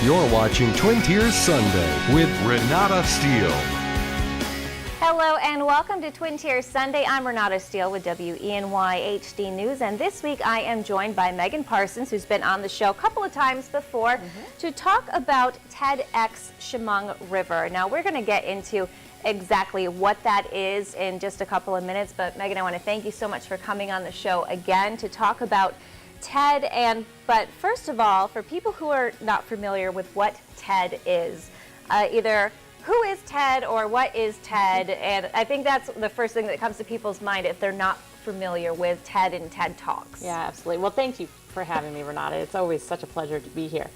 You're watching Twin Tiers Sunday with Renata Steele. Hello and welcome to Twin Tiers Sunday. I'm Renata Steele with WENY HD News, and this week I am joined by Megan Parsons, who's been on the show a couple of times before, to talk about TEDxChemungRiver. Now we're going to get into exactly what that is in just a couple of minutes, but Megan, I want to thank you so much for coming on the show again to talk about TED. But first of all, for people who are not familiar with what TED is, either who is TED or what is TED? And I think that's the first thing that comes to people's mind if they're not familiar with TED and TED Talks. Yeah, absolutely. Well, thank you for having me, Renata. It's always such a pleasure to be here.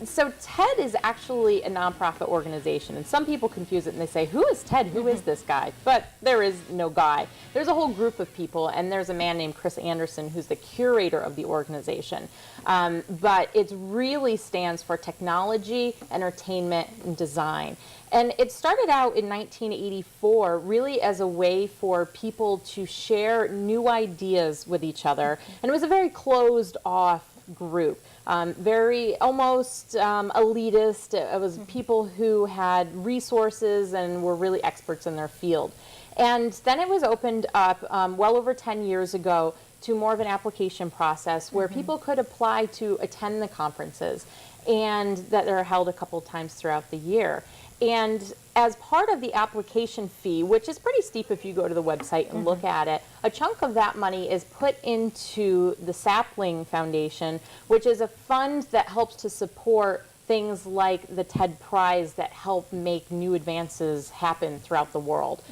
So TED is actually a nonprofit organization, and some people confuse it and they say, who is TED? Who is this guy? But there is no guy. There's a whole group of people, and there's a man named Chris Anderson who's the curator of the organization. But it really stands for Technology, Entertainment, and Design. And it started out in 1984 really as a way for people to share new ideas with each other. And it was a very closed off group, very almost elitist. It was people who had resources and were really experts in their field. And then it was opened up well over 10 years ago to more of an application process where people could apply to attend the conferences, and that are held a couple times throughout the year. And as part of the application fee, which is pretty steep if you go to the website and look at it, a chunk of that money is put into the Sapling Foundation, which is a fund that helps to support things like the TED Prize that help make new advances happen throughout the world.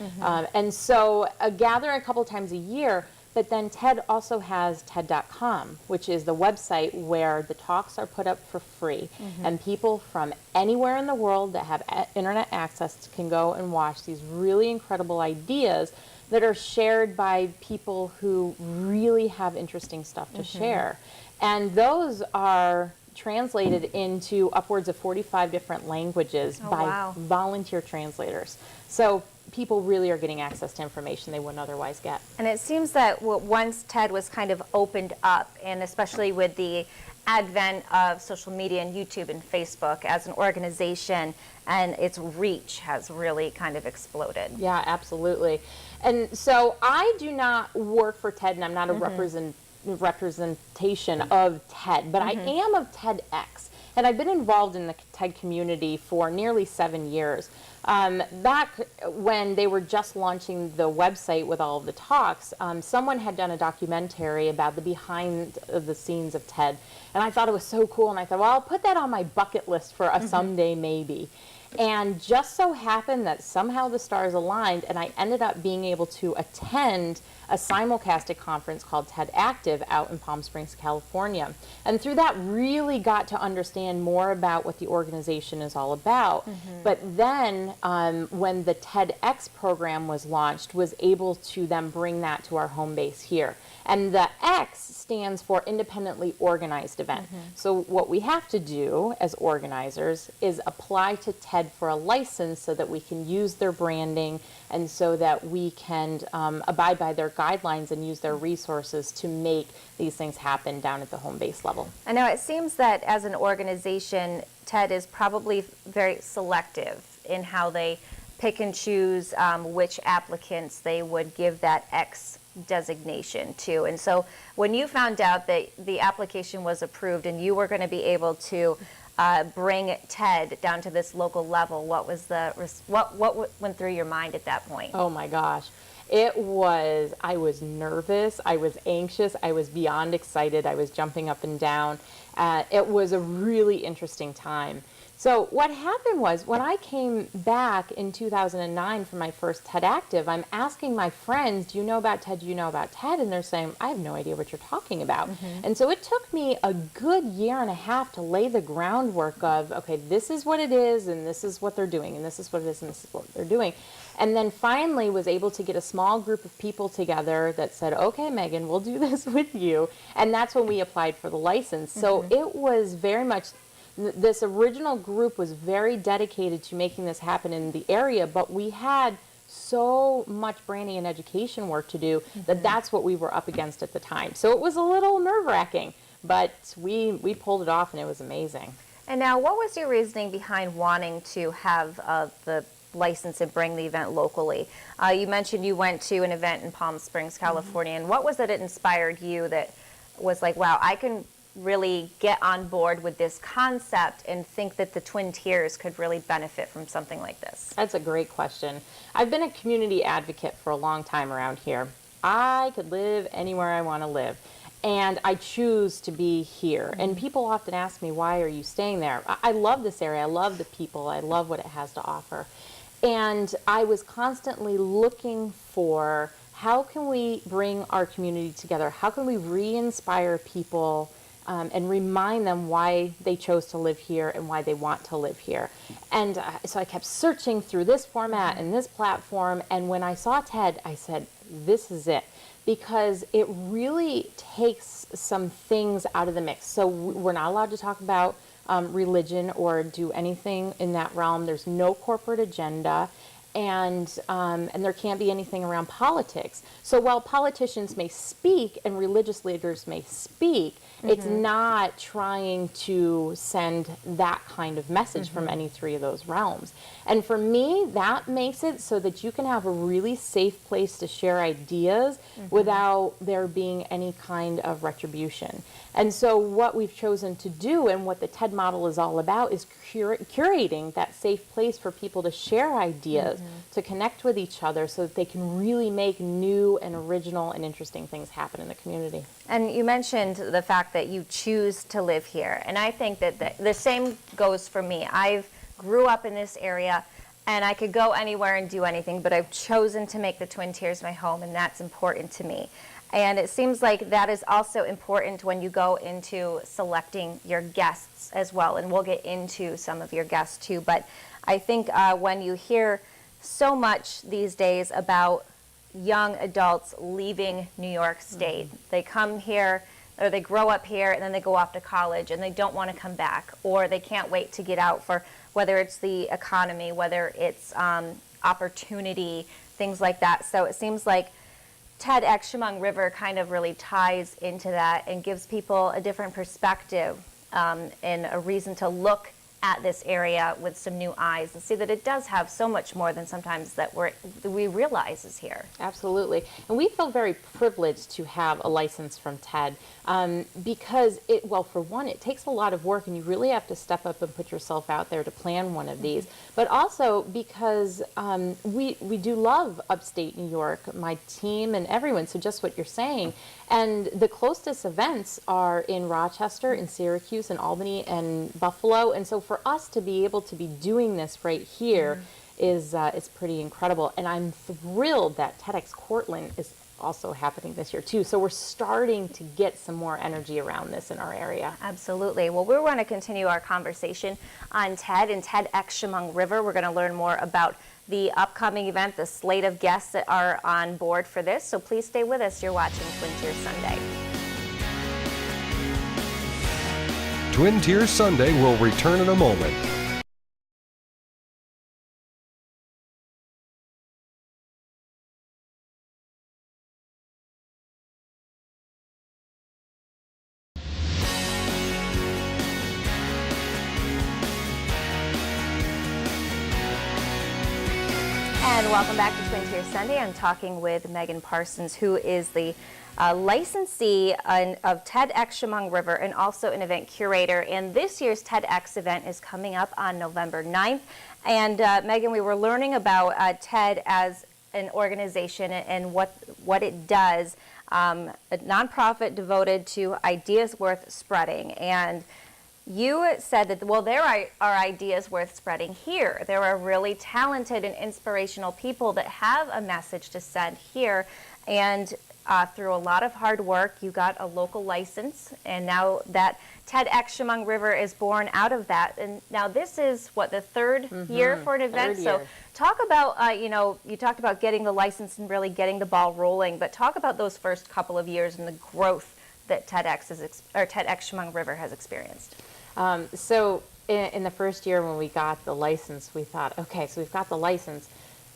And so a gathering a couple times a year. But then TED also has TED.com, which is the website where the talks are put up for free. And people from anywhere in the world that have internet access can go and watch these really incredible ideas that are shared by people who really have interesting stuff to share. And those are translated into upwards of 45 different languages by volunteer translators. So people really are getting access to information they wouldn't otherwise get. And it seems that once TED was kind of opened up, and especially with the advent of social media and YouTube and Facebook as an organization, and its reach has really kind of exploded. Yeah, absolutely. And so I do not work for TED, and I'm not a representation of TED, but I am of TEDx. And I've been involved in the TED community for nearly 7 years. Back when they were just launching the website with all of the talks, someone had done a documentary about the behind the scenes of TED. And I thought it was so cool, and I thought, well, I'll put that on my bucket list for a someday maybe. And just so happened that somehow the stars aligned, and I ended up being able to attend a simulcasted conference called TED Active out in Palm Springs, California. And through that really got to understand more about what the organization is all about. But then when the TEDx program was launched, was able to then bring that to our home base here. And the X stands for independently organized event. So what we have to do as organizers is apply to TED for a license so that we can use their branding and so that we can abide by their guidelines and use their resources to make these things happen down at the home base level. I know it seems that as an organization, TED is probably very selective in how they pick and choose which applicants they would give that X designation to. And so when you found out that the application was approved and you were going to be able to bring TED down to this local level, what went through your mind at that point? Oh my gosh. I was nervous, I was anxious, I was beyond excited, I was jumping up and down. It was a really interesting time. So what happened was, when I came back in 2009 for my first TED Active, I'm asking my friends, do you know about TED, do you know about TED? And they're saying, I have no idea what you're talking about. And so it took me a good year and a half to lay the groundwork of, okay, this is what it is, and this is what they're doing, and this is what it is, and this is what they're doing. And then finally was able to get a small group of people together that said, okay, Megan, we'll do this with you. And that's when we applied for the license. So it was very much, this original group was very dedicated to making this happen in the area, but we had so much branding and education work to do that that's what we were up against at the time. So it was a little nerve-wracking, but we pulled it off, and it was amazing. And now, what was your reasoning behind wanting to have the license and bring the event locally? You mentioned you went to an event in Palm Springs, California, and what was it that inspired you that was like, wow, I can really get on board with this concept and think that the Twin Tiers could really benefit from something like this? That's a great question. I've been a community advocate for a long time around here. I could live anywhere I want to live, and I choose to be here. And people often ask me, why are you staying there? I love this area. I love the people. I love what it has to offer. And I was constantly looking for, how can we bring our community together? How can we re-inspire people and remind them why they chose to live here and why they want to live here? And so I kept searching through this format and this platform, and when I saw TED, I said, this is it, because it really takes some things out of the mix. So we're not allowed to talk about religion or do anything in that realm. There's no corporate agenda. And there can't be anything around politics. So while politicians may speak and religious leaders may speak, it's not trying to send that kind of message from any three of those realms. And for me, that makes it so that you can have a really safe place to share ideas without there being any kind of retribution. And so what we've chosen to do, and what the TED model is all about, is curating that safe place for people to share ideas, to connect with each other, so that they can really make new and original and interesting things happen in the community. And you mentioned the fact that you choose to live here, and I think that the same goes for me. I grew up in this area, and I could go anywhere and do anything, but I've chosen to make the Twin Tiers my home, and that's important to me. And it seems like that is also important when you go into selecting your guests as well, and we'll get into some of your guests too. But I think when you hear so much these days about young adults leaving New York State, they come here, or they grow up here, and then they go off to college, and they don't want to come back, or they can't wait to get out, for whether it's the economy, whether it's opportunity, things like that. So it seems like TEDxChemungRiver kind of really ties into that and gives people a different perspective and a reason to look at this area with some new eyes and see that it does have so much more than sometimes that we realize is here. Absolutely. And we feel very privileged to have a license from TED because well, for one, it takes a lot of work, and you really have to step up and put yourself out there to plan one of these. But also because we do love upstate New York, my team and everyone, so just what you're saying. And the closest events are in Rochester, in Syracuse, in Albany, and Buffalo. And so for us to be able to be doing this right here is pretty incredible. And I'm thrilled that TEDx Cortland is also happening this year too. So we're starting to get some more energy around this in our area. Absolutely. Well, we're going to continue our conversation on TED and TEDxChemungRiver. We're going to learn more about the upcoming event, the slate of guests that are on board for this. So please stay with us. You're watching Twin Tiers Sunday. Twin Tiers Sunday will return in a moment. And welcome back to Twin Tiers Sunday. I'm talking with Megan Parsons, who is the licensee of TEDxChemungRiver and also an event curator. And this year's TEDx event is coming up on November 9th. And Megan, we were learning about TED as an organization and what it does, a nonprofit devoted to ideas worth spreading. And you said that, well, there are ideas worth spreading here. There are really talented and inspirational people that have a message to send here. And through a lot of hard work, you got a local license. And now that TEDxChemungRiver is born out of that. And now this is, what, the third year for an event? So talk about, you talked about getting the license and really getting the ball rolling. But talk about those first couple of years and the growth that TEDxChemungRiver has experienced. So in the first year when we got the license, we thought, okay, so we've got the license,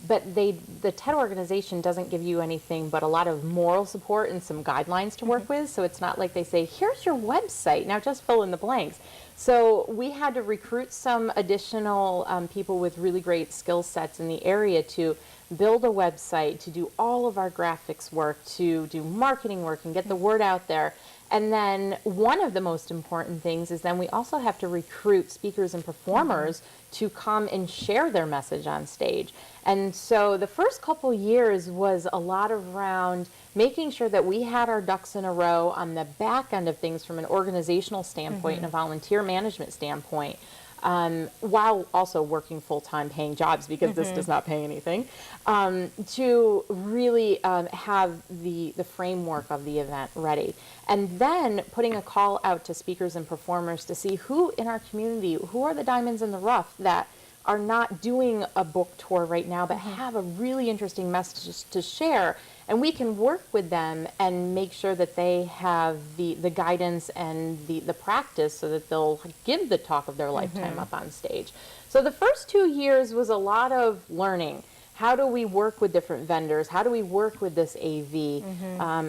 but the TED organization doesn't give you anything but a lot of moral support and some guidelines to work with. So it's not like they say, here's your website, now just fill in the blanks. So we had to recruit some additional people with really great skill sets in the area to build a website, to do all of our graphics work, to do marketing work and get the word out there. And then one of the most important things is then we also have to recruit speakers and performers to come and share their message on stage. And so the first couple years was a lot around making sure that we had our ducks in a row on the back end of things from an organizational standpoint and a volunteer management standpoint. While also working full-time paying jobs, because this does not pay anything, to really have the framework of the event ready. And then putting a call out to speakers and performers to see who in our community, who are the diamonds in the rough that are not doing a book tour right now, but have a really interesting message to share. And we can work with them and make sure that they have the guidance and the practice so that they'll give the talk of their lifetime up on stage. So the first 2 years was a lot of learning. How do we work with different vendors? How do we work with this AV?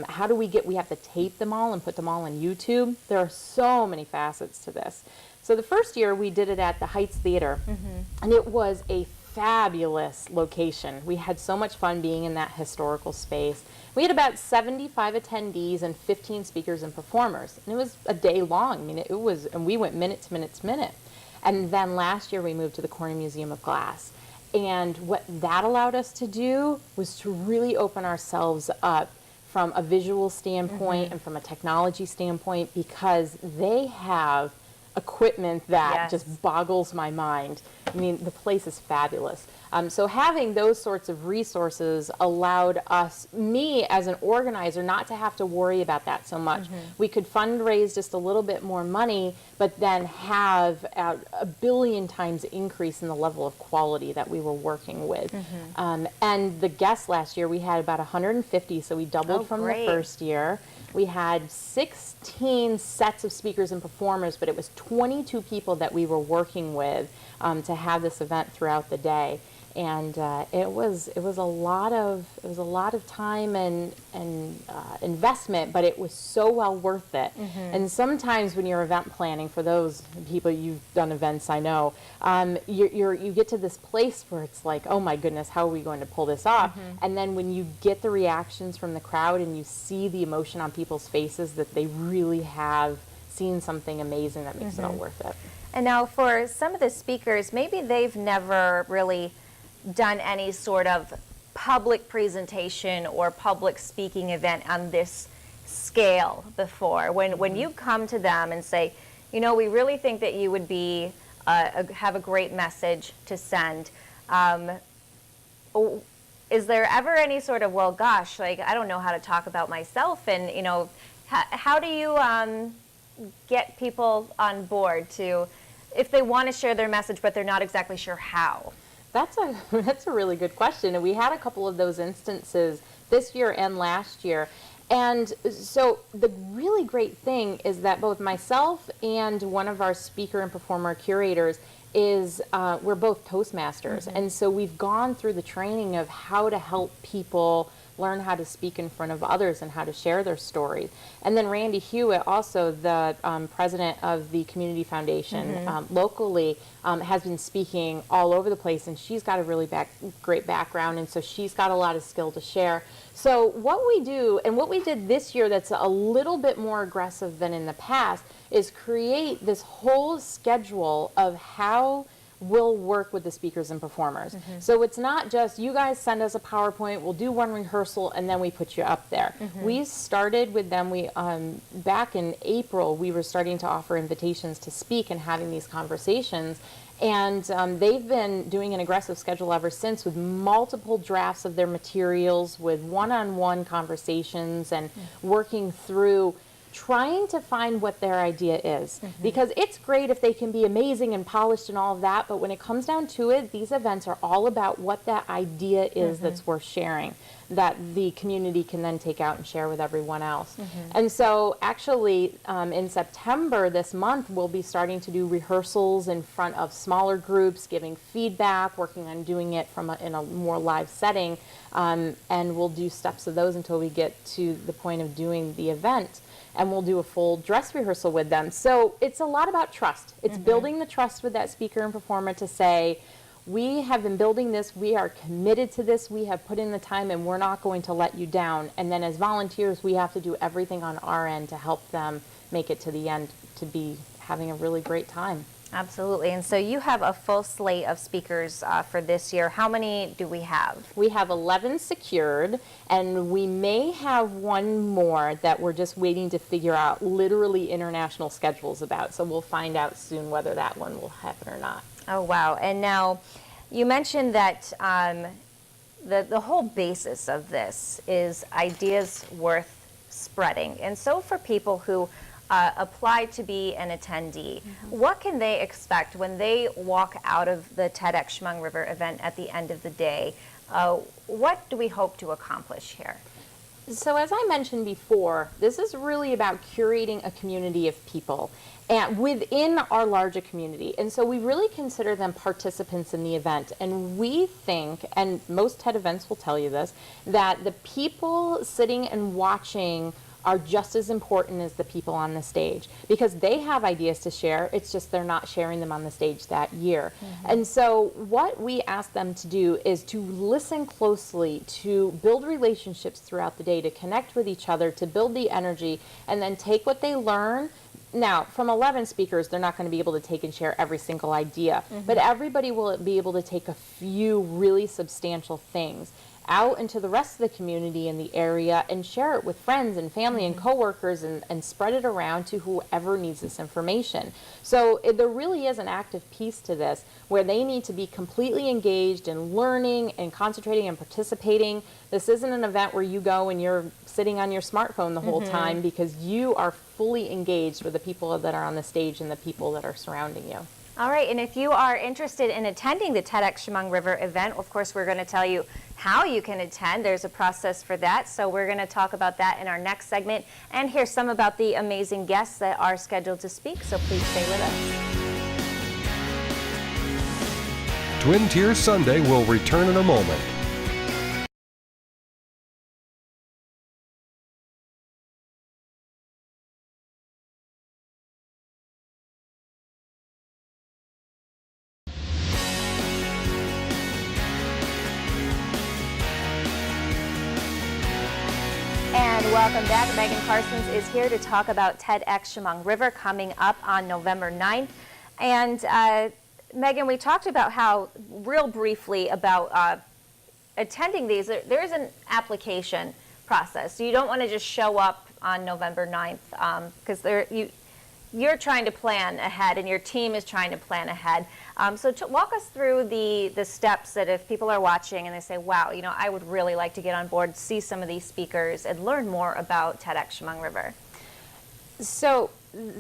How do we have to tape them all and put them all on YouTube? There are so many facets to this. So the first year we did it at the Heights Theater, and it was a fabulous location. We had so much fun being in that historical space. We had about 75 attendees and 15 speakers and performers, and it was a day long. I mean, it was, and we went minute to minute to minute. And then last year we moved to the Corning Museum of Glass. And what that allowed us to do was to really open ourselves up from a visual standpoint and from a technology standpoint, because they have equipment that just boggles my mind. I mean, the place is fabulous. So having those sorts of resources allowed me as an organizer, not to have to worry about that so much. We could fundraise just a little bit more money, but then have a billion times increase in the level of quality that we were working with. And the guests last year, we had about 150, so we doubled from the first year. We had 16 sets of speakers and performers, but it was 22 people that we were working with to have this event throughout the day. And it was a lot of time and investment, but it was so well worth it. And sometimes when you're event planning, for those people, you've done events, I know, you get to this place where it's like, oh my goodness, how are we going to pull this off? And then when you get the reactions from the crowd and you see the emotion on people's faces that they really have seen something amazing, that makes it all worth it. And now for some of the speakers, maybe they've never really done any sort of public presentation or public speaking event on this scale before. When you come to them and say, you know, we really think that you would be have a great message to send, is there ever any sort of, well, gosh, like, I don't know how to talk about myself, and, you know, how do you get people on board to, if they want to share their message but they're not exactly sure how? That's a really good question, and we had a couple of those instances this year and last year. And so the really great thing is that both myself and one of our speaker and performer curators is we're both Toastmasters, and so we've gone through the training of how to help people learn how to speak in front of others and how to share their story. And then Randy Hewitt, also the president of the Community Foundation locally, has been speaking all over the place, and she's got a really great background, and so she's got a lot of skill to share. So what we do, and what we did this year that's a little bit more aggressive than in the past, is create this whole schedule of how we'll work with the speakers and performers. So it's not just, you guys send us a PowerPoint, we'll do one rehearsal, and then we put you up there. We started with them, back in April, we were starting to offer invitations to speak and having these conversations. And they've been doing an aggressive schedule ever since, with multiple drafts of their materials, with one-on-one conversations, and working through trying to find what their idea is. Because it's great if they can be amazing and polished and all of that, but when it comes down to it, these events are all about what that idea is that's worth sharing, that the community can then take out and share with everyone else. And so actually in September this month, we'll be starting to do rehearsals in front of smaller groups, giving feedback, working on doing it in a more live setting, and we'll do steps of those until we get to the point of doing the event. and we'll do a full dress rehearsal with them. So it's a lot about trust. It's building the trust with that speaker and performer to say, we have been building this, we are committed to this, we have put in the time, and we're not going to let you down. And then as volunteers, we have to do everything on our end to help them make it to the end, to be having a really great time. Absolutely. And so you have a full slate of speakers for this year. How many do we have? We have 11 secured, and we may have one more that we're just waiting to figure out literally international schedules about. So we'll find out soon whether that one will happen or not. Oh, wow. And now you mentioned that the whole basis of this is ideas worth spreading. And so for people who apply to be an attendee, what can they expect when they walk out of the TEDxChemungRiver event at the end of the day? What do we hope to accomplish here? So as I mentioned before, this is really about curating a community of people and within our larger community. And so we really consider them participants in the event. And we think, and most TED events will tell you this, that the people sitting and watching are just as important as the people on the stage, because they have ideas to share. It's just they're not sharing them on the stage that year. And so what we ask them to do is to listen closely, to build relationships throughout the day, to connect with each other, to build the energy, and then take what they learn. Now, from 11 speakers, they're not going to be able to take and share every single idea, but everybody will be able to take a few really substantial things out into the rest of the community in the area and share it with friends and family and coworkers and spread it around to whoever needs this information. So there really is an active piece to this where they need to be completely engaged in learning and concentrating and participating. This isn't an event where you go and you're sitting on your smartphone the whole time, because you are fully engaged with the people that are on the stage and the people that are surrounding you. All right, and if you are interested in attending the TEDxChemungRiver event, of course, we're going to tell you how you can attend. There's a process for that, so we're going to talk about that in our next segment and hear some about the amazing guests that are scheduled to speak, so please stay with us. Twin Tiers Sunday will return in a moment. And welcome back. Megan Parsons is here to talk about TEDxChemungRiver coming up on November 9th. And Megan, we talked about how, real briefly, about attending these. There is an application process. So you don't want to just show up on November 9th because you're trying to plan ahead and your team is trying to plan ahead. So walk us through the steps that if people are watching and they say, wow, you know, I would really like to get on board, see some of these speakers and learn more about TEDxChemungRiver. So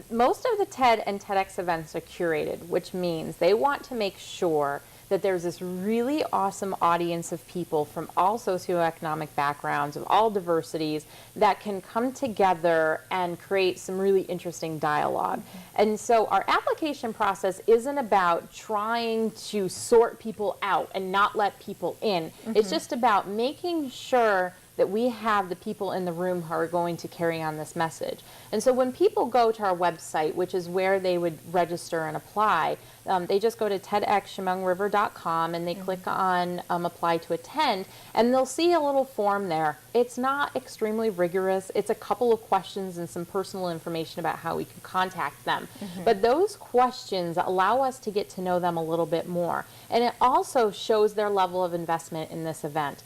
most of the TED and TEDx events are curated, which means they want to make sure that there's this really awesome audience of people from all socioeconomic backgrounds, of all diversities, that can come together and create some really interesting dialogue. And so our application process isn't about trying to sort people out and not let people in. It's just about making sure that we have the people in the room who are going to carry on this message. And so when people go to our website, which is where they would register and apply, they just go to TEDxChemungRiver.com and they click on apply to attend, and they'll see a little form there. It's not extremely rigorous. It's a couple of questions and some personal information about how we can contact them. But those questions allow us to get to know them a little bit more. And it also shows their level of investment in this event.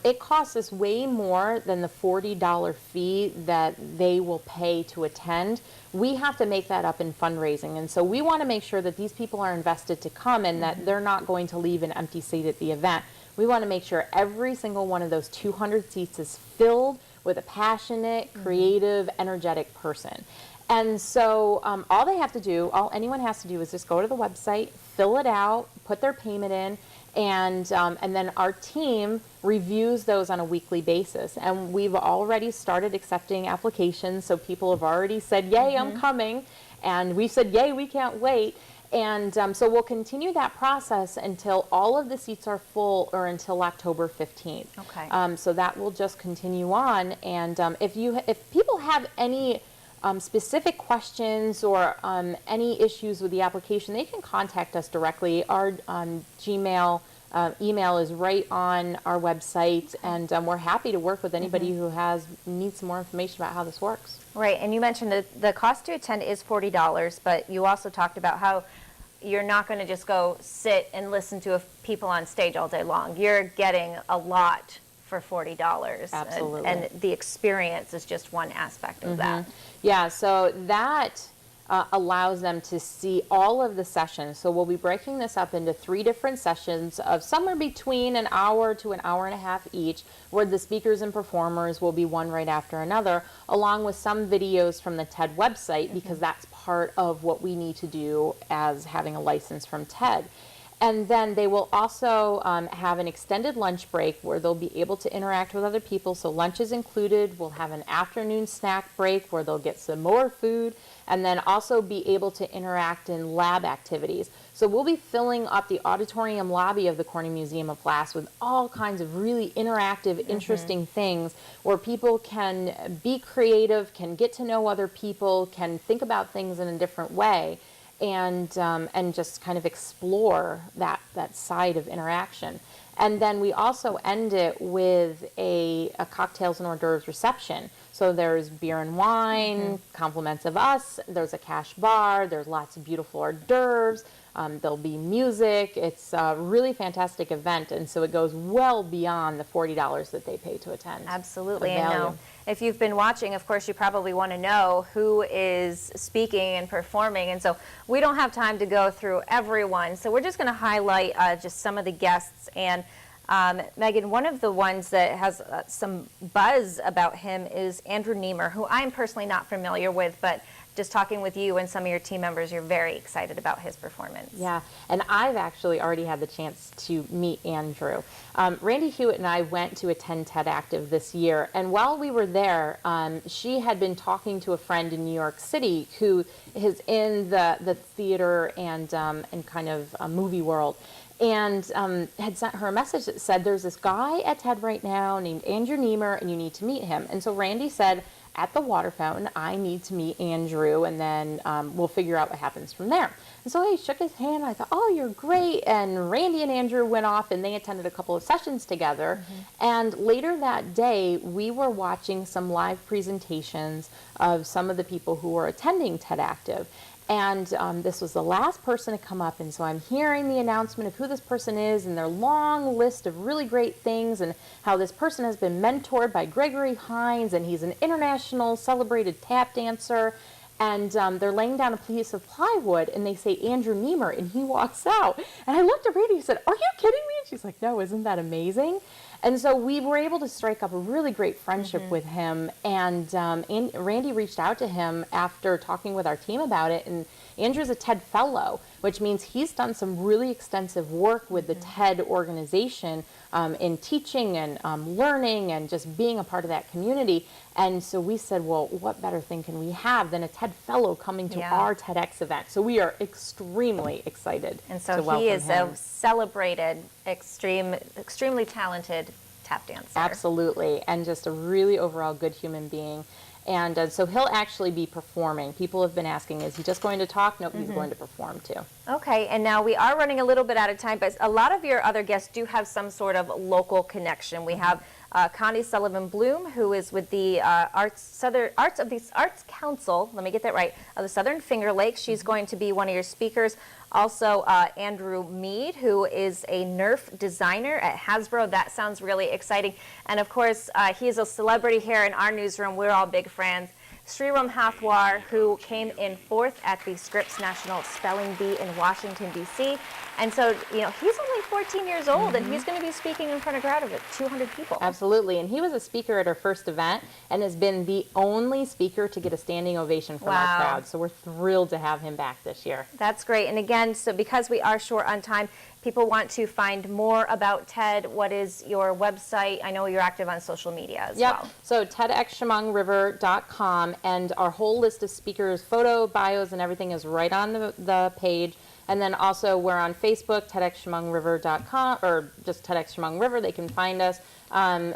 It costs us way more than the $40 fee that they will pay to attend. We have to make that up in fundraising, and so we want to make sure that these people are invested to come and that they're not going to leave an empty seat at the event. We want to make sure every single one of those 200 seats is filled with a passionate, creative, energetic person. And so all they have to do, all anyone has to do is just go to the website, fill it out, put their payment in, and then our team reviews those on a weekly basis. And we've already started accepting applications, so people have already said, yay, I'm coming. And we said, yay, we can't wait. And so we'll continue that process until all of the seats are full, or until October 15th. Okay. So that will just continue on. And if people have any specific questions or any issues with the application, they can contact us directly. Our Gmail email is right on our website, and we're happy to work with anybody who needs some more information about how this works. Right, and you mentioned that the cost to attend is $40, but you also talked about how you're not going to just go sit and listen to people on stage all day long. You're getting a lot for $40. Absolutely. And the experience is just one aspect of that. Yeah, so that allows them to see all of the sessions. So we'll be breaking this up into 3 different sessions of somewhere between an hour to an hour and a half each, where the speakers and performers will be one right after another, along with some videos from the TED website, because that's part of what we need to do as having a license from TED. And then they will also have an extended lunch break where they'll be able to interact with other people. So lunch is included. We'll have an afternoon snack break where they'll get some more food, and then also be able to interact in lab activities. So we'll be filling up the auditorium lobby of the Corning Museum of Glass with all kinds of really interactive, interesting things where people can be creative, can get to know other people, can think about things in a different way, and just kind of explore that side of interaction. And then we also end it with a cocktails and hors d'oeuvres reception. So there's beer and wine, compliments of us, there's a cash bar, there's lots of beautiful hors d'oeuvres, there'll be music. It's a really fantastic event, and so it goes well beyond the $40 that they pay to attend. Absolutely. And now, if you've been watching, of course, you probably want to know who is speaking and performing, and so we don't have time to go through everyone, so we're just going to highlight just some of the guests. And Megan, one of the ones that has some buzz about him is Andrew Niemer, who I'm personally not familiar with, but just talking with you and some of your team members, you're very excited about his performance. Yeah, and I've actually already had the chance to meet Andrew. Randy Hewitt and I went to attend TED Active this year, and while we were there, she had been talking to a friend in New York City who is in the theater and kind of movie world, and had sent her a message that said, there's this guy at TED right now named Andrew Niemer, and you need to meet him. And so Randy said, at the water fountain, I need to meet Andrew, and then we'll figure out what happens from there. And so I shook his hand, I thought, oh, you're great. And Randy and Andrew went off, and they attended a couple of sessions together. And later that day, we were watching some live presentations of some of the people who were attending TED Active. And this was the last person to come up, and so I'm hearing the announcement of who this person is and their long list of really great things and how this person has been mentored by Gregory Hines, and he's an international celebrated tap dancer. And they're laying down a piece of plywood, and they say Andrew Niemer, and he walks out. And I looked at Randy and said, are you kidding me? And she's like, no, isn't that amazing? And so we were able to strike up a really great friendship with him, and Randy reached out to him after talking with our team about it, and Andrew's a TED Fellow, which means he's done some really extensive work with the TED organization in teaching and learning and just being a part of that community. And so we said, well, what better thing can we have than a TED Fellow coming to our TEDx event? So we are extremely excited. And so he is a celebrated, extremely talented tap dancer. Absolutely, and just a really overall good human being. And so he'll actually be performing. People have been asking, is he just going to talk? Nope, he's going to perform too. Okay, and now we are running a little bit out of time, but a lot of your other guests do have some sort of local connection. We have Connie Sullivan Bloom, who is with the Arts Council, let me get that right, of the Southern Finger Lakes. She's going to be one of your speakers. Also, Andrew Mead, who is a Nerf designer at Hasbro. That sounds really exciting. And of course, he is a celebrity here in our newsroom. We're all big fans. Sriram Hathwar, who came in 4th at the Scripps National Spelling Bee in Washington, D.C. And so, you know, he's only 14 years old, and he's going to be speaking in front of a crowd of 200 people. Absolutely. And he was a speaker at our first event and has been the only speaker to get a standing ovation from our crowd. So we're thrilled to have him back this year. That's great. And again, so because we are short on time, people want to find more about TED. What is your website? I know you're active on social media as well. So TEDxChemungRiver.com, and our whole list of speakers, photo, bios, and everything is right on the page. And then also we're on Facebook, TEDxChemungRiver.com, or just TEDxChemungRiver. They can find us.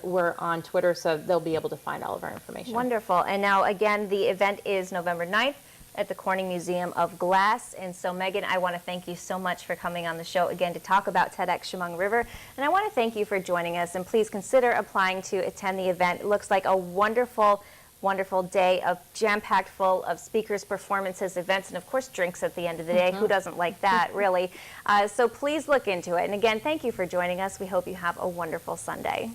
We're on Twitter, so they'll be able to find all of our information. Wonderful. And now, again, the event is November 9th at the Corning Museum of Glass. And so, Megan, I want to thank you so much for coming on the show again to talk about TEDxChemungRiver. And I want to thank you for joining us. And please consider applying to attend the event. It looks like a wonderful, wonderful day of jam-packed full of speakers, performances, events, and of course drinks at the end of the day. Who doesn't like that, really? So please look into it. And again, thank you for joining us. We hope you have a wonderful Sunday.